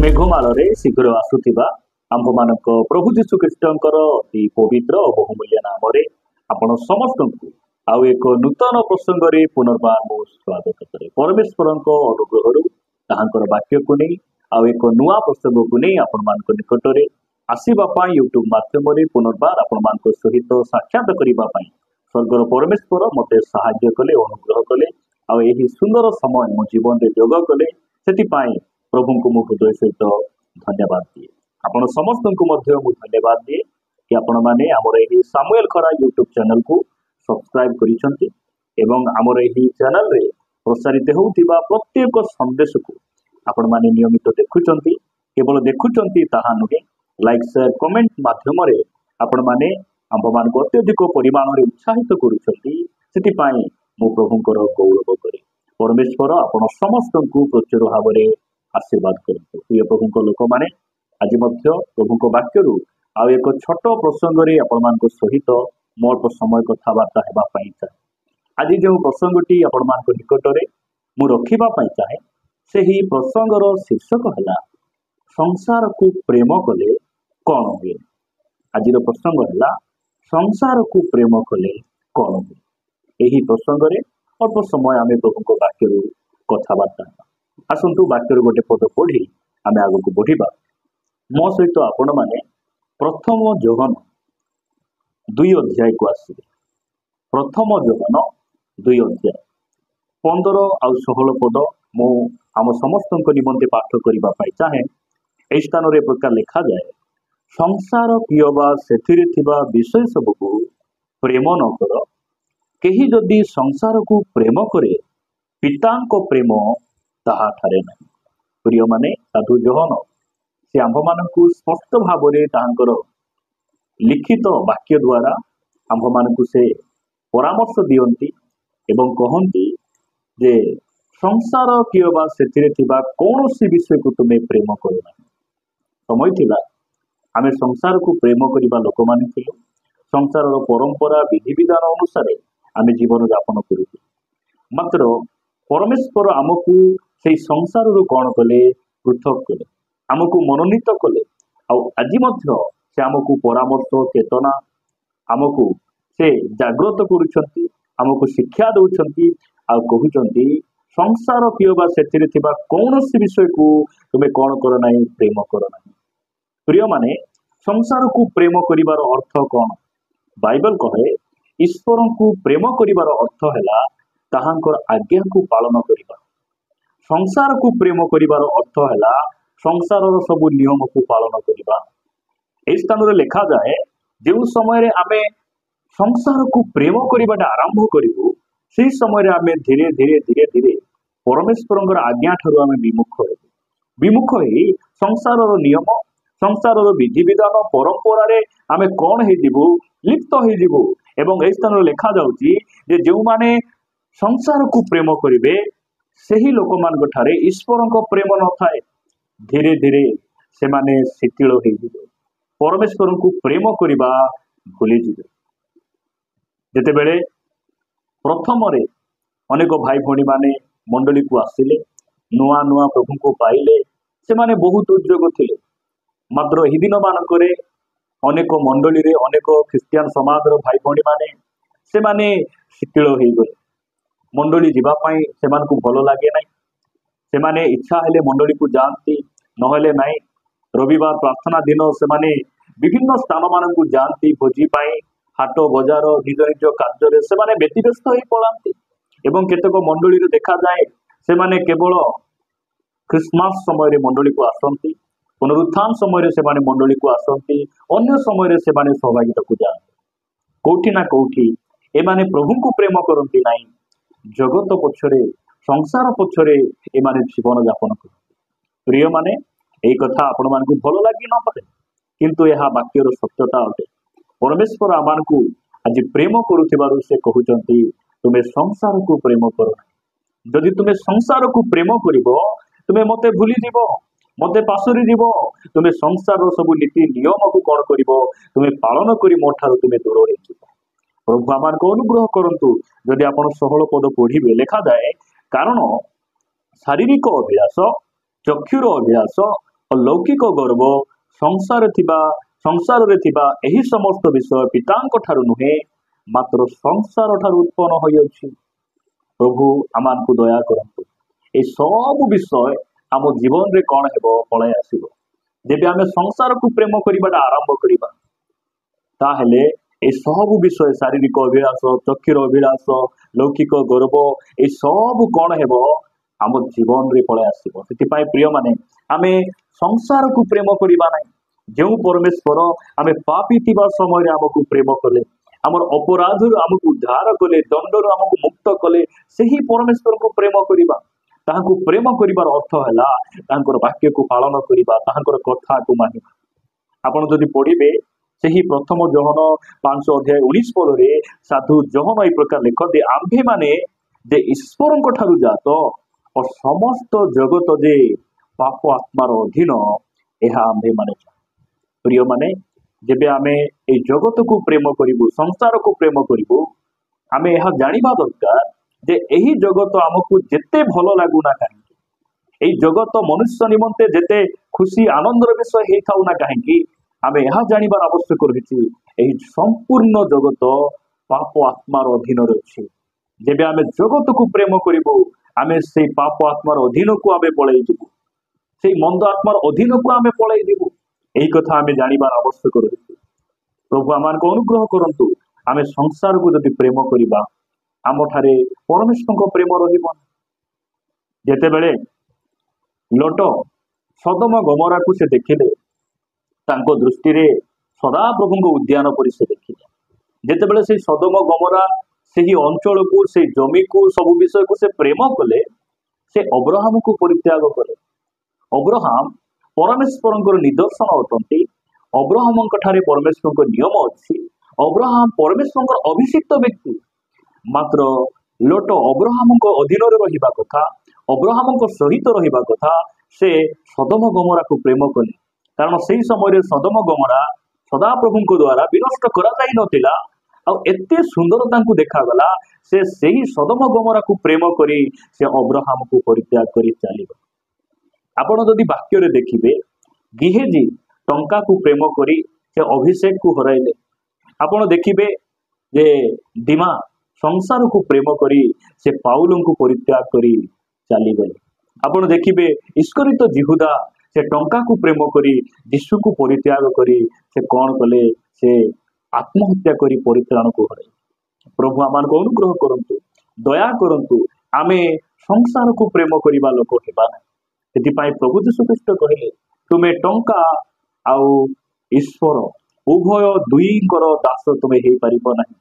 मेघमाଳରେ शीघ्र आसुथिबा आम्भमानक प्रभु जीशु ख्रीष्टंकर अति पवित्र और बहुमूल्य नाम आपण समस्त आउ एक नूतन प्रसंग रे पुनर्बार मो स्वागत करे। परमेश्वर अनुग्रह ताहांकर वाक्य को नहीं आउ एक नुआ प्रसंग को नहीं आपण मान निकट में आसवा यूट्यूब माध्यम पुनर्बार आपण मान सहित साक्षात करने स्वर्गर परमेश्वर मते साहाय्य कले अनुग्रह कले आउ यही सुंदर समय मो जीवन में जोग कले से प्रभु को मु हृदय सहित धन्यवाद दिए। आपण समस्त को धन्यवाद दिए कि आपण माने आमर यही सामुएल खरा यूट्यूब चैनल को सब्सक्राइब करिसंती एवं आमर यही चैनल रे प्रसारित होउतिबा प्रत्येक संदेश को आपण माने नियमित देखुचंती। केवल देखुचंती ताहा नुहे लाइक शेयर कमेंट माध्यम रे आपण माने आंभ मान को अत्यधिक परिमाण रे उत्साहित करूछंती। सेति पई मो प्रभुंकर गौरव करे। परमेश्वर आपण समस्त को प्रचुर भाव में आशीर्वाद करते। प्रिय प्रभु लोक मैंने आज प्रभु वाक्य आउ एक छोट प्रसंग आपण सहित मोर समय कथबार्ता होगापाई चाहे। आज जो प्रसंगटी आपण निकट में मु रखापी चाहे से ही प्रसंगर शीर्षक है संसार को प्रेम कले कौन हुए। आज प्रसंग है संसार को प्रेम कले कौन हुए। यही प्रसंग में अल्प समय आम प्रभु वाक्य कथबार्ता आसतु वाक्य गोटे पद पढ़ी आम आग को बढ़ा। मो सहित आपण मैंने प्रथम जोहन 2 अध्याय को आसवे। प्रथम जोहन 2 अध्याय 15 आउ 16 पद मु आम समस्त निमंते पाठ करने चाहे। यह स्थान रे प्रकार लिखा जाए संसार कियबा सेथिरे थिबा विषय सबको प्रेम न कर। केही जदि संसार को प्रेम करे पितांको प्रेम ताहा ठारे नहीं। प्रिय माने साधु जोहन से आंभ मानकु स्पष्ट भाव में तांकर लिखित वाक्य द्वारा आंभ मानकु से परामर्श दियंती एवं कहंती जे संसार कियबा सेथिरे थिबा कौनसी विषय को तुमे प्रेम करो ना। समय थिला आमे संसार को प्रेम करिबा लोक माने थिलु। संसार परंपरा विधि विधान अनुसार आमे जीवन यापन करूथि। मात्र परमेश्वर आमको से संसार कौन कले पृथक कले आमको मनोनीत कले आज से आमको परामर्श चेतना आमको से जागृत करुछंती आमको शिक्षा दौरान आ कहते संसार कियबा सेथिरे थिबा कौनसी विषय को तुम्हें कौन कर ना प्रेम कर ना। प्रिय माने संसार को प्रेम करिवार अर्थ कौन। बाइबल कहे ईश्वर को प्रेम करिवार अर्थ है ताहांकर आज्ञा को पालन करिबा। संसार को प्रेम करिवार अर्थ है संसार सब नियम को पालन करिबा। इस स्थान रे लिखा जाए जो समय आमे संसार को प्रेम करिबाटा आरंभ करिबु से समय आमे धीरे धीरे धीरे धीरे परमेश्वर आज्ञा ठारू आमे विमुख हेबु। विमुख ही संसार नियम संसार विधि विधान परंपरा रे आमे कौन हे दिबु लिप्त हे दिबु। एवं इस स्थान रे लिखा जाउची जे जो माने संसार को प्रेम करिवे सही लोक मान ठारे ईश्वर प्रेम न थाए। धीरे धीरे से माने शिथिल हो जिवे परमेश्वर को प्रेम करबा भूली जिवे। जेते बेले प्रथम रे अनेक भाई भणी माने मंडली को आसिले नुआ नुआ प्रभु को पाइले से माने बहुत उद्योग थिले। मात्र एही दिन मानकरे अनेक मंडली रे अनेक ख्रिस्टियन समाज रो भाई भणी माने से माने शिथिल हो गले। मंडली जीवाई से भल लगे ना से माने इच्छा हेले मंडली को जाती नहले नाई। रविवार प्रार्थना दिन से माने विभिन्न स्थान मान को जाती भोजी पाई हाट बजार निज निज कार्य से माने व्यतिव्यस्त हो पड़ाती। एवं केतक मंडली देखा जाए से माने केवल क्रिसमस समय मंडली को आसती पुनरुत्थान समय से माने मंडली को आसती अन्य समय से माने सहभागिता को जाती। कौटी ना कौटी एमाने प्रभु को प्रेम करती नहीं। जगत पछरे संसार पछरे एमाने जीवन यापन कर। प्रिय माने यही कथा आपण मान को भल लगी न पारे किंतु यह वाक्यर सत्यता अटे। परमेश्वर आमान को आज प्रेम करुथिबारु से कहउचंती तुमे संसार को प्रेम करो। जदि तुमे संसार को प्रेम करिवो तुमे मते भूली जीवो मते पासुरी जीवो। तुमे संसार सब नीति नियम को कौन करिवो तुमे पालन करी मो ठारू तुमे दूर रहि जीवो। प्रभु आमान को अनुग्रह करंतु। जदि आपण 16 पद पढ़िबे लिखा जाए कारण शारीरिक अभ्यास चक्षुर अभ्यास लौकिक गर्व संसार एही समस्त विषय पितांक ठारू नुहे मात्र संसार ठारू उत्पन्न होई अछि। प्रभु आमान को दया करंतु ए सब विषय आम जीवन रे कौन हेबो पळे आसीबो जेबे आमे संसार को प्रेम करिबाटा आरंभ करिबा ताहेले ए सब विषय शारीरिक अभिलाष चक्षुर अभिलाष लौकिक गर्व ए सब कौन हेबो आम जीवन रे पळे आसीबो। सेति पाई प्रिय माने आमे संसार को प्रेम करिबा नै जो परमेश्वर आमे पापी थिबा समय रे हमकु प्रेम कले हमर अपराध हमकु उद्धार कले दंडर हमकु मुक्त कले सही परमेश्वर को प्रेम करिबा ताहाकु प्रेम करिबार अर्थ हैला ताहाकर वाक्य को पालन करिबा ताहाकर कथा को मानिबा। आपण जदि पढिबे सही प्रथम जोहन 5 अध्याय 19 पद रे साधु जोहन ए प्रकार लिखते आम्भे माने जे ईश्वर को ठारू जात और समस्त जगत जे पाप आत्मार अधीन एहा आम्भे माने प्रिय माने जेबे आमे ए जगत को प्रेम करिबु संसार को प्रेम करिबु आमे एहा जानिबा दरकार जे एही जगत हमकु जेते भलो लागु ना काहे एही जगत मनुष्य निमंते जेते खुशी आनंदर विषय हेई थाउ ना काहे आमे एहा जानिबार आवश्यक रहिछि एही संपूर्ण जगत पाप आत्मार अधीन रहिछि। जेबे आमे जगत को प्रेम करिबु आमे से पाप आत्मार अधीन को आमे पळेइ जिबु से मंद आत्मार अधीन को आमे पळेइ जिबु एही कथा आमे जानिबार आवश्यक रहिछि। प्रभु आमान को अनुग्रह करंतु आमे संसार को जदि प्रेम करिबा आम ठारे परमेश्वर को प्रेम रहिबो। जेते बेले लोट सदम गमरा को से देखिले तांको दृष्टि रे सदा प्रभु को उद्यान परि से देखिले जेते बेले से सदम गमरा सेही अंचल को से जमी को सब विषय को से प्रेम कले से अब्राहम को परित्याग कले। अब्राहम परमेश्वर निदर्शन अटंती अब्राहम ठारे परमेश्वर नियम अच्छी अब्राहम परमेश्वर अभिषिक्त व्यक्ति मात्र लोट अब्राहम अधीन रहिबा कथा अब्राहम सहित रहिबा कथा से सदम गमरा को प्रेम कले कारण से समय सदम गमरा सदा प्रभु द्वारा विनष्ट करा जाई नथिला आ एते सुंदरता को देखागला से सही सदम गमरा को प्रेम करी से अब्राहम को परित्याग करी चलिबा। आपण जदि वाक्य रे देखिबे गिहेजी टंका को प्रेम करी से अभिषेक को हराइले आपण देखिबे जे दिमा संसार को प्रेम करी से पाउल को परित्याग करी चली गले। आपण देखिबे इस्करित जिहुदा से टंका को प्रेम करी यीशु को परित्याग करी से कौन कले से आत्महत्या करी परित्राण को हराई। प्रभु आमान को अनुग्रह करंतु दया करंतु आमे संसार को प्रेम करिबा लोक हेबा सेति पाई प्रभु यीशु ख्रीष्ट कहिले तुमे टंका आउ ईश्वर उभय दुईकर दास तुमे हेई परिबो नाही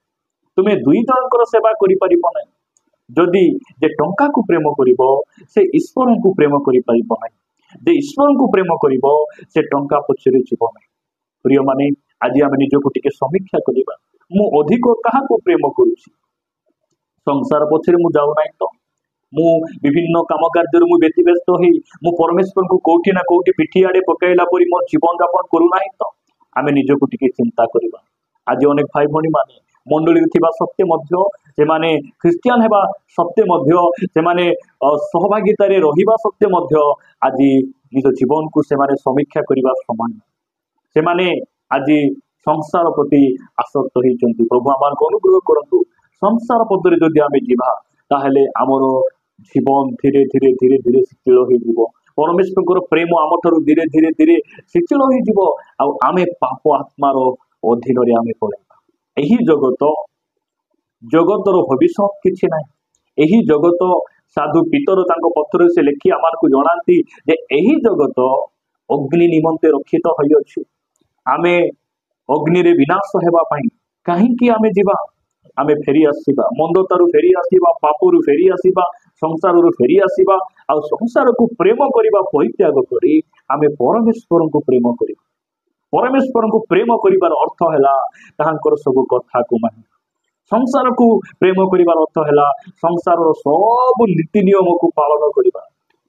तुमे दुई जनकर सेवा करि परिबो नाही जदि जे टंका को प्रेम करिबो से ईश्वर को प्रेम करि परिबो नाही जे ईश्वर को प्रेम करिबो से टंका पछरे जीव नाही। प्रिय माने आज आमे निजको टिके समीक्षा करिबा मु अधिक काहा को प्रेम करूछि संसार पछरे मु जाउ नाही तो मु विभिन्न काम कार्य मु व्यतिव्यस्त होई मु परमेश्वर को कोठी ना कोठी पिठी आडे पकाइला परी मो जीवन यापन करू नाही तो आमे निजको टिके चिंता करिबा। आज अनेक भाई भणी माने मंडली थिबा सत्य मध्य से माने ख्रिस्टियन हेबा सत्य मध्य से माने सहभागिता रे रहिबा सत्य मध्य आज निज जीवन को से माने समीक्षा करिबा समान से माने आज संसार प्रति आसक्त होइचंती। प्रभु आमान को अनुग्रह करंतु संसार पदरे जदि आमे जीवा ताहेले हमरो जीवन धीरे धीरे धीरे धीरे शिथिल होई जीवो परमेश्वर प्रेम आम ठारू धीरे धीरे धीरे शिथिल होई जीवो आ आमे पाप आत्मार अधीन रे आमे पड़ेबा। एही जगतर भविष्य किछि नाही एही जगत साधु पितर तांको पत्र से लेखि आमान को जणांती जे एही जगत अग्नि निमंते रक्षित होई अछि आमे अग्नि रे विनाश हेबा पई काहे कि आमे जीवा आमे फेरी आसीबा मंदतारु फेरी आसीबा पापरु फेरी आसीबा संसाररु फेरी आसीबा आ संसार को प्रेम करिबा परित्याग करी आमे परमेश्वर को प्रेम करी परमेश्वर को प्रेम करिबार अर्थ हैला ताहांकर सब कथा को मानि संसार को प्रेम करिबार अर्थ हैला संसारर सब नीति नियम को पालन करिबा।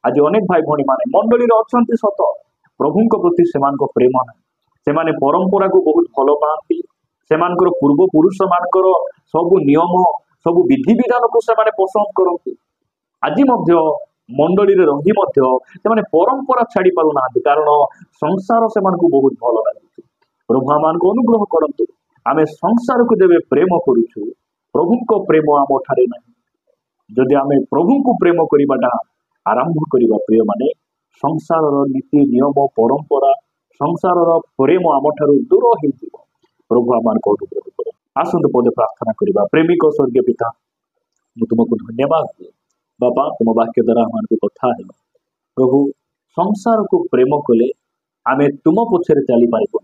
आज अनेक भाई भणी माने मंडली रे अछंती सत प्रभु को प्रति सेमान को प्रेम नाही सेमाने परंपरा को बहुत भलो पाती सेमानकर पूर्व पुरुष मानकर सब नियम सब विधि विधान को सेमाने पसंद करती आज मध्य मंडली रही से परंपरा छाड़ी पार ना कारण संसार से बहुत भल लगे प्रभु आम अनुग्रह करतु आम संसार को जब प्रेम करुचु प्रभु को प्रेम आम ठारे ना जदि आम प्रभु को प्रेम करवाटा आरंभ करवा प्रिय माने संसार नीति नियम परंपरा संसार प्रेम आम ठारू दूर हो प्रभु आम अनुग्रह कर आसतु पदे प्रार्थना करवा प्रेमिक स्वर्गीय पिता मु तुमको धन्यवाद दिए बापा तुम वाक्य द्वारा हम कथा है प्रभु संसार को प्रेम कले आमे तुम पछरे चली पारिबो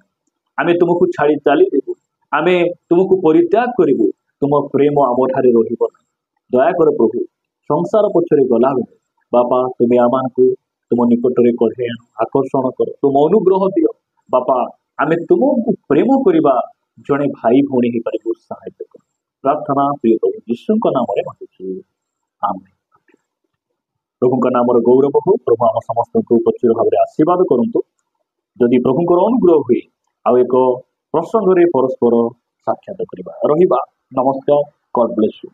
आमे तुमको छाड़ी चली देबु आमे तुमको परित्याग करिबु तुम प्रेम आम ठारे रहिबो दया कर प्रभु संसार पछरे गला बेले बापा तुम्हें आम को तुम निकट में कढ़े आकर्षण कर तुम अनुग्रह दियो बापा आमे तुमको प्रेम करवा जड़े भाई भौणी हो पारे सहायता कर प्रार्थना प्रिय प्रभु यीशु नाम मांगुछु आमेन प्रभु का नाम गौरव हो प्रभु आम समस्त को प्रचुर भाव में आशीर्वाद करंतु जदि प्रभुଙ୍କର अनुग्रह हुए आ एक प्रसंग रे परस्पर साक्षात करवा रहिबा नमस्कार गॉड ब्लेस यू।